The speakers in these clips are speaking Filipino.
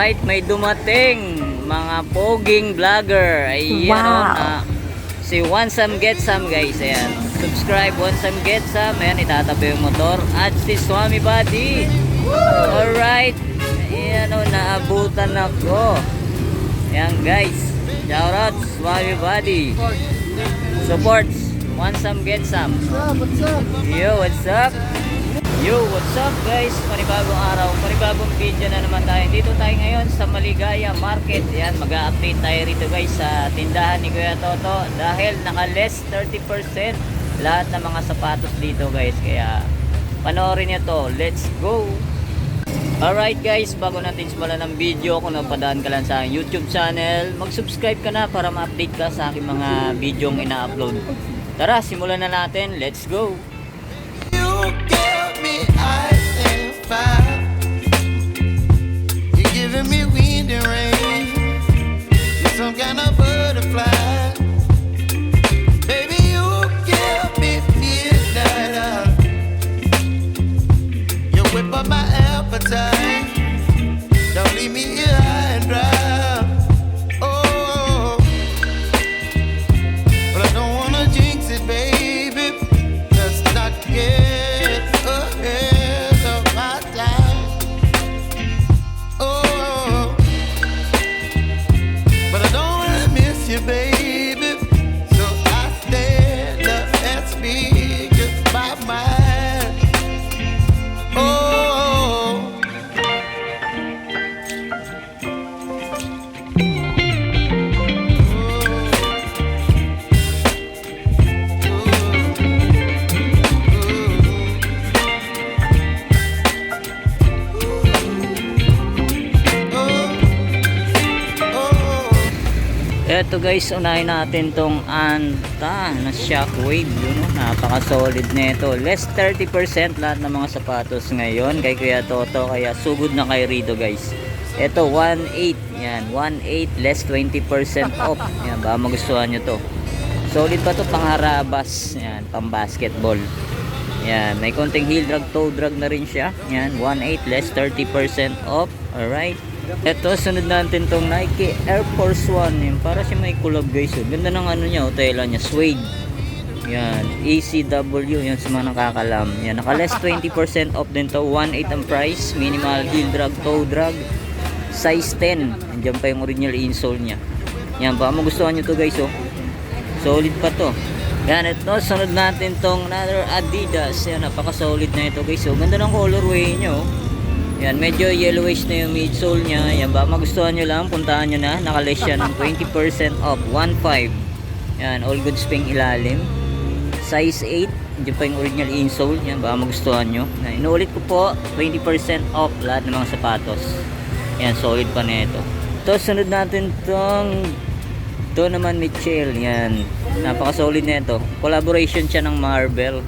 Alright, may dumating mga poging vlogger. Ayan, Wow. si Want Some Get Some, guys. Ayan, subscribe Want Some Get Some. Ayan, itatabi yung motor. At si Swami Buddy. Alright, ayan o, naabutan ako. Ayan, guys, shoutout Swami Buddy. Supports Want Some Get Some. What's up? Yo, what's up? Yo, what's up guys? Panibagong araw, panibagong video na naman tayo. Dito tayo ngayon sa Maligaya Market. Yan, mag-update tayo rito guys sa tindahan ni Kuya Toto. Dahil naka-less 30% lahat ng mga sapatos dito guys. Kaya panoorin nyo to. Let's go! Alright guys, bago natin simulan ng video, kung napadaan ka lang sa aking YouTube channel, mag-subscribe ka na para ma-update ka sa aking mga videong ina-upload. Tara, simulan na natin. Let's go! Ice and fire. You're giving me wind and rain. You're some kind of butterfly. Baby, you give me midnight. You whip up my appetite. Don't leave me here high and dry. Oh, but I don't wanna jinx it, baby. Let's not get ahead of my time. Oh, but I don't wanna miss you, baby. So I stand up and speak just my mind. Oh. Eto guys, unahin natin tong Anta na Shockwave. Yun, napaka-solid nito. Less 30% lahat ng mga sapatos ngayon kay Kuya Toto. Kaya sugod na kay Rido guys. Eto 1.8. Yan, 1.8 less 20% off. Yan, baka magustuhan nyo to. Solid pa to, pangharabas. Yan, pang basketball. Yan, may konting heel drag, toe drag na rin siya. Yan, 1.8 less 30% off. Alright. Ito, sunod natin tong Nike Air Force 1. Yan, para siya may kulab guys. Oh. Ganda ng ano niya, tela niya, suede. Yan, ACW. Yan sa mga nakakalam. Yan, naka less 20% off din to. 1.8 ang price. Minimal heel drag, toe drag. Size 10. Andiyan pa yung original insole niya. Yan, baka magustuhan nyo to guys. Oh. Solid pa to. Yan, ito, sunod natin tong another Adidas. Yan, napaka-solid na ito guys. So, ganda ng colorway nyo. Yan, medyo yellowish na yung midsole niya. Yan, baka magustuhan nyo lang, puntahan nyo na. Naka-less siya ng 20% off. 1.5. Yan, all goods ping ilalim. Size 8. Diyan pa yung original insole. Yan, baka magustuhan nyo. Inuulit ko po, 20% off lahat ng mga sapatos. Yan, solid pa na ito. Ito, sunod natin tong ito naman Mitchell. Yan, napaka-solid na ito. Collaboration siya ng Marvel.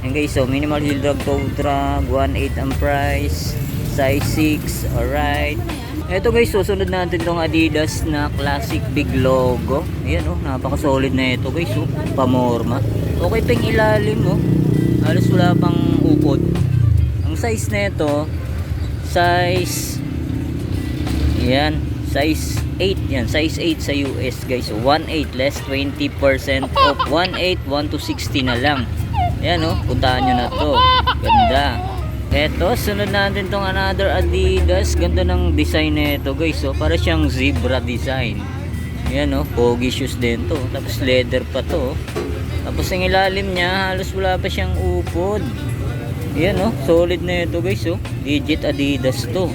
Yan guys, so minimal heel drag, toe drag, 1.8 ang price, size 6. Alright, ito guys, susunod natin tong Adidas na classic big logo. Ayan oh, napaka-solid na ito guys. Oh, pamorma. Okay pang ilalim oh. Halos wala pang upod. Ang size na ito, size, yan, size 8. Yan, size 8 sa US guys. 1.8 less 20% off. 1.8, 1 to 60 na lang. Yan oh, puntahan nyo na to. Ganda. Eto, sunod natin tong another Adidas. Ganda ng design na ito guys. Oh, para siyang zebra design. Yan oh, pogi shoes din to. Tapos leather pa to. Tapos ang ilalim niya, halos wala pa siyang upod. Yan oh, solid na ito guys. Oh, legit Adidas to.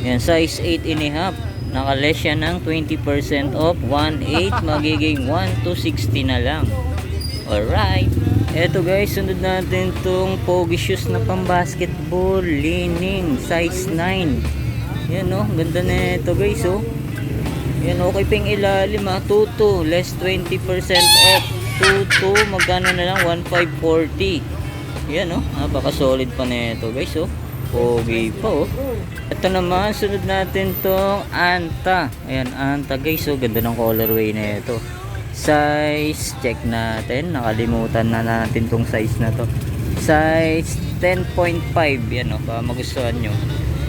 Yan, size 8 and a half. Naka-less siya ng 20% off. 1.8 magiging 1 to 60 na lang. Alright. Eto guys, sunod natin tong pogi shoes na pang basketball. Leaning, size 9. Yan oh, ganda na ito guys oh. Yan, okay pang ilalim ha. 2.2 less 20% off. 2.2 magkano na lang, 1.540. Yan oh, napaka solid pa na ito guys oh. Pogi pa oh. Ito naman, sunod natin tong Anta. Ayan, Anta guys oh, ganda ng colorway na ito. Size, check natin. Nakalimutan na natin tong size na to. Size 10.5. Yan o, baka magustuhan nyo.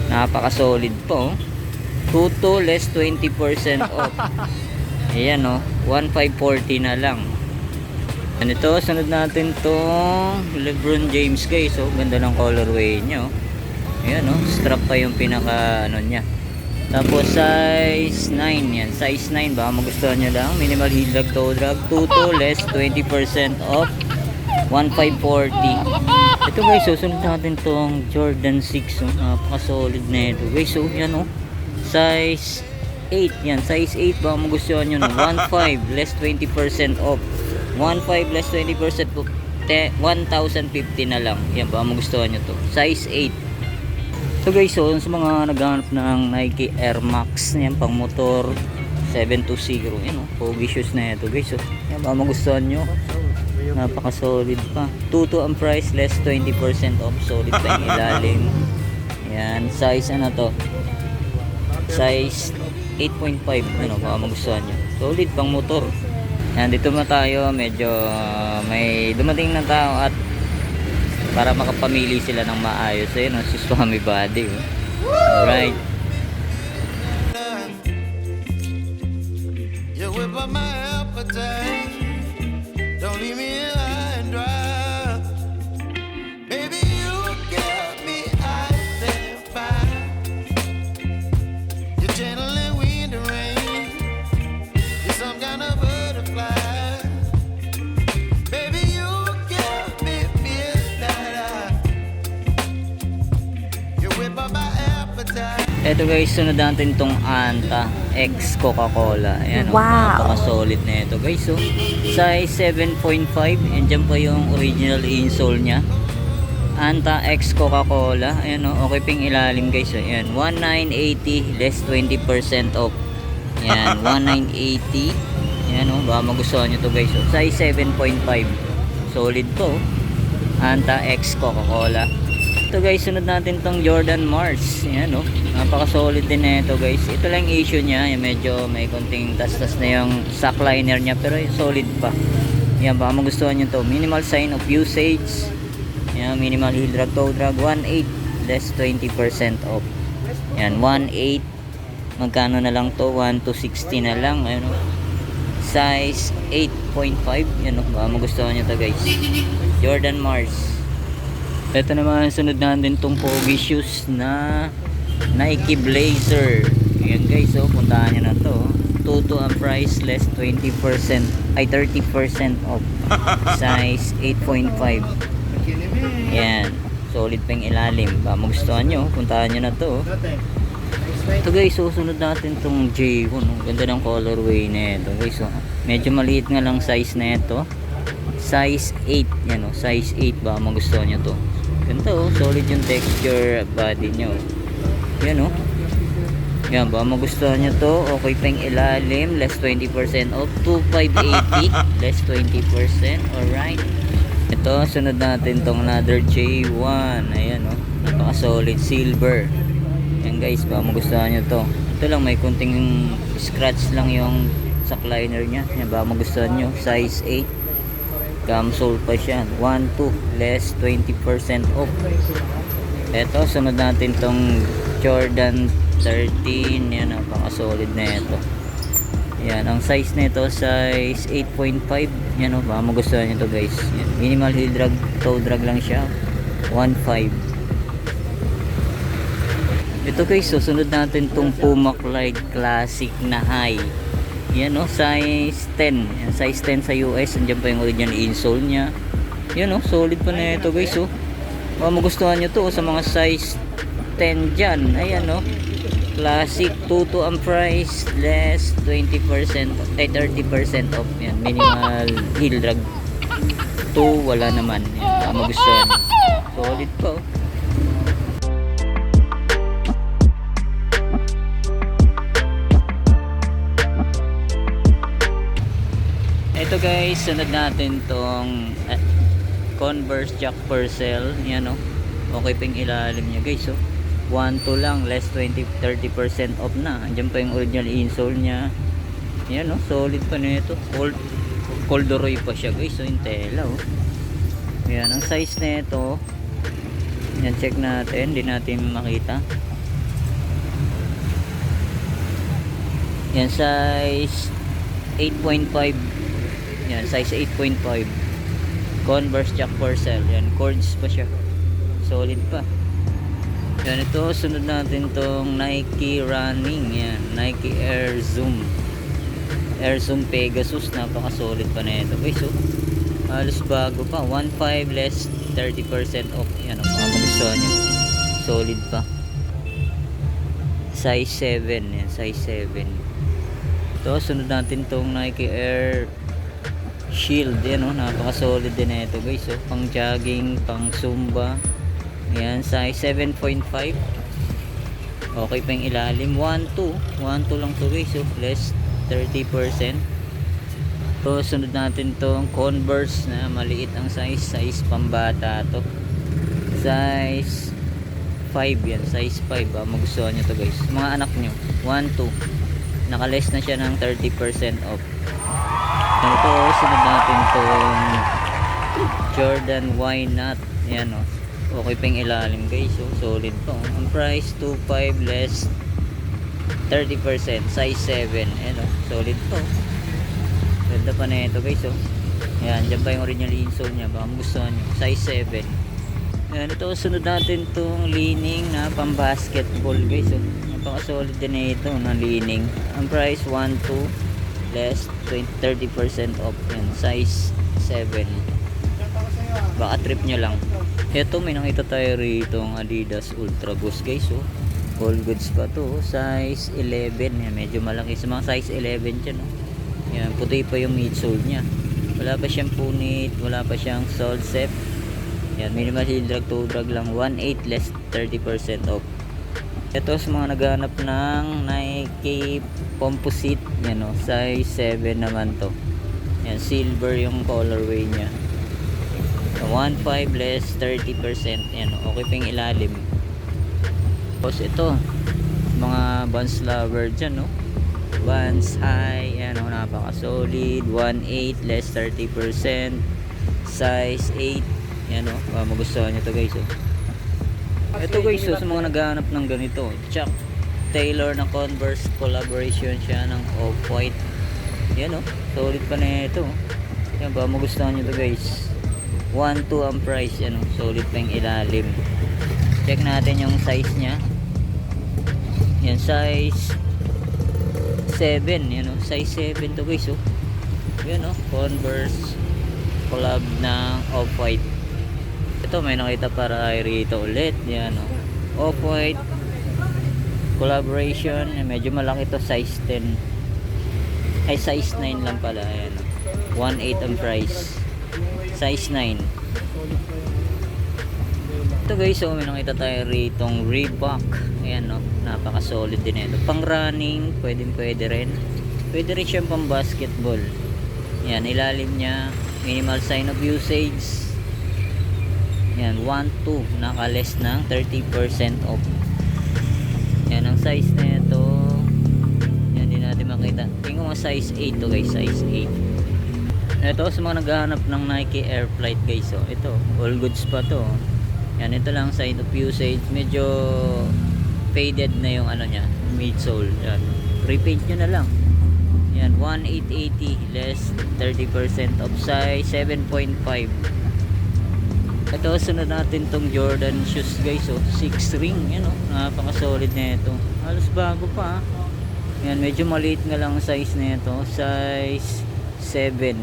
Napaka solid po. Tuto less 20% off. Ayan o, 1,540 na lang. Ganito, sunod natin tong LeBron James guys. So, ganda ng colorway niya. Ayan o, strap pa yung pinaka ano niya. Tapos size 9 yan. Size 9 baka magustuhan nyo lang. Minimal heel drag, toe drag. Tuto less 20% off. 1,540. Ito guys, susunod natin tong Jordan 6. Napaka solid na ito guys. So yan o, size 8 yan. Size 8 baka magustuhan nyo. 1,500 less 20% off. 1,500 less 20% off. 1,050 na lang. Yan baka magustuhan nyo to. Size 8. So guys, so sa mga naghahanap ng Nike Air Max, yan pang motor 720, yan o, pogi shoes na ito guys. So yan, baka magustuhan nyo, napaka solid pa. Tuto ang price, less 20% off, solid pa yung ilalim. Yan, size ano to, size 8.5, ano, baka magustuhan nyo, solid pang motor. Yan, dito na tayo, medyo may dumating na tao at para makapamili sila ng maayos. Ayun, si Swami Body. Alright. You whip up my appetite. Don't leave me high and dry. Baby, you get me ice and fire. You're channeling wind and rain. You're some kind of butterfly. Ito guys, sunod natin tong Anta X Coca-Cola. Ayan, Wow. napaka-solid na ito guys. So, size 7.5. Yan dyan pa yung original insole nya. Anta X Coca-Cola. Ayan o, okay ping ilalim guys. Ayan, 1,980 less 20% off. Ayan, 1,980. Ayan o, baka magustuhan nyo to guys. So, size 7.5. Solid to. Anta X Coca-Cola. Ito guys, sunod natin tong Jordan Mars. Ayan o, napaka solid din na ito guys. Ito lang issue nya, yung medyo may konting tas-tas na yung sack liner nya, pero solid pa. Yan, baka magustuhan nyo to. Minimal sign of usage. Yan, minimal heel drag, toe drag. 1,800 less 20% off. Yan, 1,800. Magkano na lang to? 1,260 na lang. Ayan o, size 8.5. Yan o, baka magustuhan nyo to guys. Jordan Mars. Ito naman, sunod natin itong pogi shoes na Nike Blazer. Ayan guys, so puntahan nyo na to. Tuto ang price, less 20%, ay 30% off. Size 8.5. Ayan, solid pa yung ilalim. Baka magustuhan nyo, puntahan nyo na to. Ito guys, so sunod natin itong J1. Ganda ng colorway na ito guys. So, medyo maliit nga lang size na ito. Size 8, yan o, size 8. Baka magustuhan nyo to. Ganda o, solid yung texture body nyo. Yan o, yan, baka magustuhan nyo to. Okay pa yung ilalim, less 20% off. 2,580 less 20%. Alright, ito, sunod natin tong another J1. Ayan o, napaka solid, silver. Yan guys, baka magustuhan nyo to. Ito lang, may kunting scratch lang yung sack liner nya. Yan, baka magustuhan nyo. Size 8, camisole pa siya. 1,200 less 20% off. Eto, sunod natin tong Jordan 13. Yan, napaka-solid na ito. Yan, ang size nito size 8.5. Yan o, baka magustuhan nyo to guys. Yan, minimal heel drag, toe drag lang siya. 1,500. Ito guys, susunod natin tong Puma Clyde Classic na high. Yan o, size 10. Yan, size 10 sa US. Andiyan pa yung original insole nya. Yan o, solid pa na ito guys o. Baka magustuhan nyo to sa mga size 10 dyan. Ayan o, classic. Tuto ang price, less 20%, ay 30% off. Yan, minimal heel drag. 2, wala naman. Yan, baka magustuhan. Solid pa o. Ito guys, sunod natin tong Converse Jack Purcell. Yan o, okay pa yung ilalim nya guys o. 1,200 lang, less 20-30% off na. Andiyan pa yung original insole nya. Yan o, solid pa na ito. Corduroy pa siya guys, so yung tela o. Yan, ang size na ito, yan, check natin, hindi natin makita. Yan, size 8.5. Yan, size 8.5. Converse Jack Purcell. Yan, cords pa siya. Solid pa. Yan, ito, sunod natin tong Nike Running. Yan, Nike Air Zoom. Air Zoom Pegasus. Napaka-solid pa na ito. Guys, so, halos bago pa. 1.5 less 30% off. Yan, ang mga magustuhan nyo. Solid pa. Size 7. Yan, size 7. Ito, sunod natin tong Nike Air Shield. Yan, napaka-solid din na ito, guys. So, pang jogging, pang zumba. Yan, size 7.5. Okay pa yung ilalim. 1.2 lang to, guys. So, less 30%. So, sunod natin tong Converse na maliit ang size. Size pambata to. Size 5 yan. Size 5. Magustuhan nyo to, guys. Mga anak nyo. 1.2. Nakaless na siya ng 30% off. Ito, sunod natin tong Jordan Why Not. Yan, okay pa yung ilalim, guys. So, solid pa. Ang price 2.5 less 30%. Size 7. Ayan, solid pa. Ganda pa na ito, guys. Ayan, dyan pa yung original insole nya. Baka magustuhan nyo. Size 7. Ayan, ito, sunod natin tong Li-Ning na pang basketball, guys. Napaka-solid din na ito na Li-Ning. Ang price 1.2 less 30% off. Ayan, size 7. Baka trip nyo lang. Ito, may nakita tayo rito ang Adidas Ultra Boost, guys. All goods pa to. Size 11. Yan, medyo malaki. Sa mga size 11 dyan. Yan, puti pa yung midsole nya. Wala pa siyang punit. Wala pa siyang sole set. Yan, minimal heel drag to drag lang. 1.8 less 30% off. Ito, sa mga naghanap ng Nike Composite. Yan, size 7 naman to. Yan, silver yung colorway nya. 1.5 less 30%. Yan, okay pa yung ilalim. Tapos ito, mga Vans lover dyan, Vans high. Yan, napaka solid. 1.8 less 30%. Size 8. Yan, magustuhan nyo to, guys. Ito, guys, sa mga naghahanap ng ganito, Chuck Taylor na Converse, collaboration siya ng Off-White. Yan, solid pa na ito. Yan, magustuhan nyo to, guys. 1.2 ang price. Yan, solid pa yung ilalim. Check natin yung size nya. Yan, size 7. Yan, size 7 to, guys. Yan, Converse collab ng Off-White. Ito, may nakita para rito ulit. Yan, Off-White collaboration. Yan, medyo malaki to, size 10. Ay, size 9 lang pala. Yan, 1.8 ang price. Size 9. Ito, guys, may nakita tayo ritong Reebok. Ayan, napaka solid din ito. Pang running, pwede rin. Pwede rin siyang pang basketball. Yan, ilalim nya, minimal sign of usage. Yan, 1.2, naka-less ng 30% off. Yan, ang size na ito. Yan, hindi natin makita. Tingnan mo, size 8 to, guys, size 8. Ito, sa mga naghahanap ng Nike Air Flight, guys. Ito, all goods pa to. Yan, ito lang sign of usage. Medyo faded na yung nya, midsole. Yan, repaint nyo na lang. Yan, 1.880 less 30% of size 7.5. Ito, sunod natin tong Jordan shoes, guys. 6 ring. Yan, napaka solid na ito. Halos bago pa. Yan, medyo maliit nga lang size na ito. Size 7,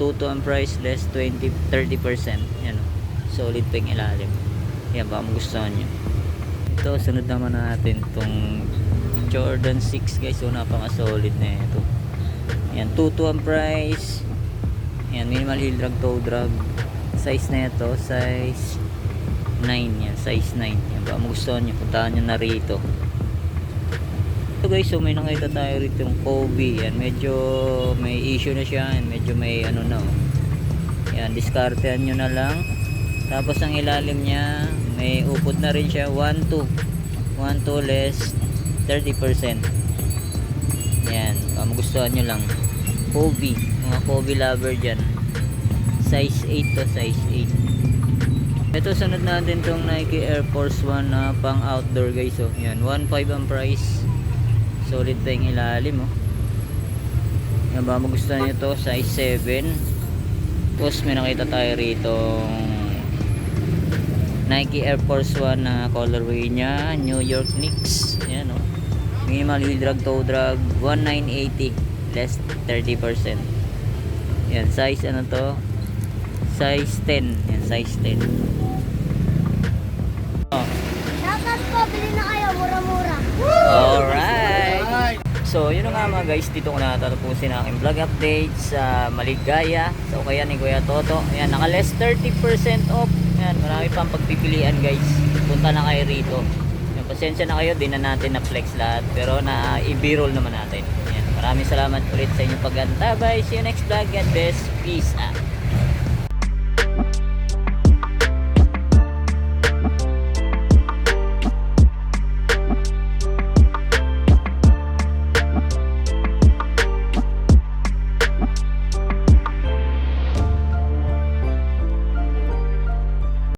2.2 ang price less 30%. Yan, solid pa yung ilalim. Yan, baka magustuhan nyo. Ito, sunod naman natin tong Jordan 6, guys. Napaka solid na ito. Yan, 2.2 ang price. Yan, minimal heel drag, toe drag. Size na ito, size 9. Yan, size 9. Yan, baka magustuhan nyo, puntahan nyo na rito. Ito, guys, may nakita tayo rito yung Kobe. Yan, medyo may issue na siya. Yan, medyo may yan, diskartehan nyo na lang. Tapos ang ilalim nya, may upod na rin siya. 1.2 less 30%. Yan, magustuhan nyo lang. Kobe, mga Kobe lover dyan. Size 8 to, size 8. Ito, sunod natin tong Nike Air Force 1 na pang outdoor, guys. Yan, 1.5 ang price. Solid pa yung ilalim, oh. Yan ba, magustuhan nyo to, size 7. Tapos may nakita tayo rito Nike Air Force 1 na colorway nya, New York Knicks. Yan, oh. Minimal wheel drag, toe drag, 1980, less 30%. Yan, size ano to, size 10. Yan, size 10. Oh. Dapat po, bili na kayo, mura-mura. Alright. So, yun na nga mga guys, dito ko na tatapusin ang aking vlog update sa Maligaya. So, kaya ni Kuya Toto. Ayan, naka less 30% off. Ayan, marami pang pagpipilian guys. Punta na kayo rito. Ayan, pasensya na kayo, di na natin na-flex lahat. Pero na-i-b-roll naman natin. Ayan, maraming salamat ulit sa inyong pag-antabay. See you next vlog. God bless. Peace out.